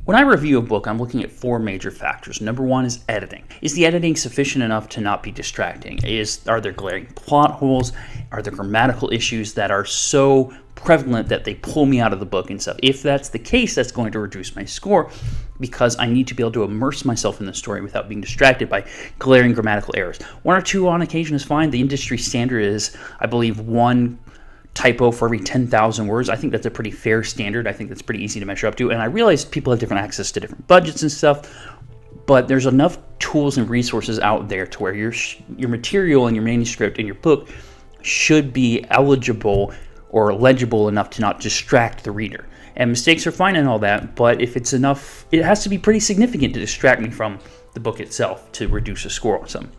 When I review a book, I'm looking at 4 major factors. Number 1 is editing. Is the editing sufficient enough to not be distracting? Are there glaring plot holes? Are there grammatical issues that are so prevalent that they pull me out of the book and stuff? If that's the case, that's going to reduce my score because I need to be able to immerse myself in the story without being distracted by glaring grammatical errors. 1 or 2 on occasion is fine. The industry standard is, I believe, 1 typo for every 10,000 words. I think that's a pretty fair standard. I think that's pretty easy to measure up to. And I realize people have different access to different budgets and stuff, but there's enough tools and resources out there to where your material and your manuscript and your book should be eligible or legible enough to not distract the reader. And mistakes are fine and all that, but if it's enough, it has to be pretty significant to distract me from the book itself to reduce a score on some.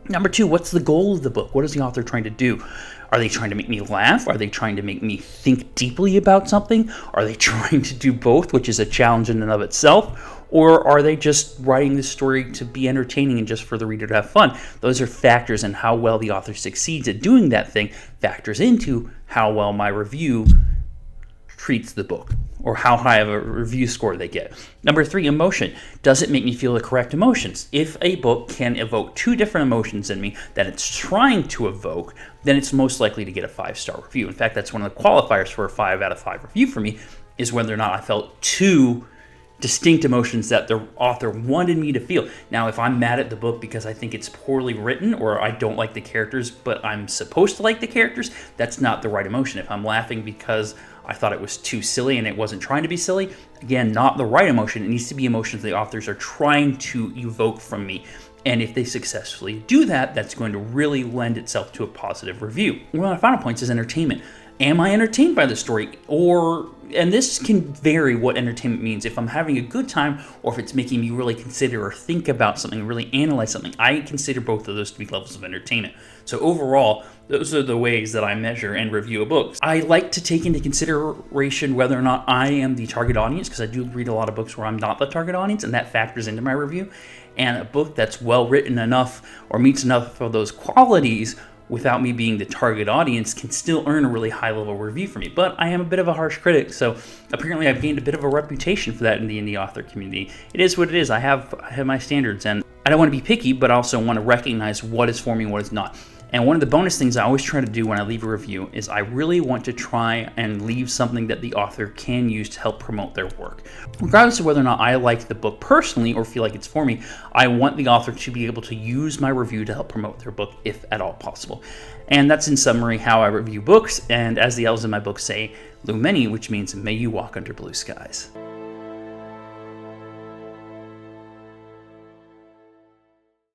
Number 2, what's the goal of the book? What is the author trying to do? Are they trying to make me laugh? Are they trying to make me think deeply about something? Are they trying to do both, which is a challenge in and of itself? Or are they just writing the story to be entertaining and just for the reader to have fun? Those are factors, and how well the author succeeds at doing that thing factors into how well my review treats the book, or how high of a review score they get. Number 3, emotion. Does it make me feel the correct emotions? If a book can evoke 2 different emotions in me that it's trying to evoke, then it's most likely to get a 5-star review. In fact, that's one of the qualifiers for a 5 out of 5 review for me, is whether or not I felt 2 distinct emotions that the author wanted me to feel. Now, if I'm mad at the book because I think it's poorly written or I don't like the characters, but I'm supposed to like the characters, that's not the right emotion. If I'm laughing because I thought it was too silly and it wasn't trying to be silly, again, not the right emotion. It needs to be emotions the authors are trying to evoke from me. And if they successfully do that, that's going to really lend itself to a positive review. One of my final points is entertainment. Am I entertained by the story? And this can vary what entertainment means. If I'm having a good time or if it's making me really consider or think about something, really analyze something, I consider both of those to be levels of entertainment. So overall, those are the ways that I measure and review a book. I like to take into consideration whether or not I am the target audience, because I do read a lot of books where I'm not the target audience, and that factors into my review. And a book that's well written enough or meets enough of those qualities without me being the target audience can still earn a really high level review for me. But I am a bit of a harsh critic, so apparently I've gained a bit of a reputation for that in the indie author community. It is what it is. I have my standards, and I don't want to be picky, but I also want to recognize what is for me and what is not. And one of the bonus things I always try to do when I leave a review is I really want to try and leave something that the author can use to help promote their work. Regardless of whether or not I like the book personally or feel like it's for me, I want the author to be able to use my review to help promote their book if at all possible. And that's in summary how I review books, and as the elves in my book say, Lumeni, which means may you walk under blue skies.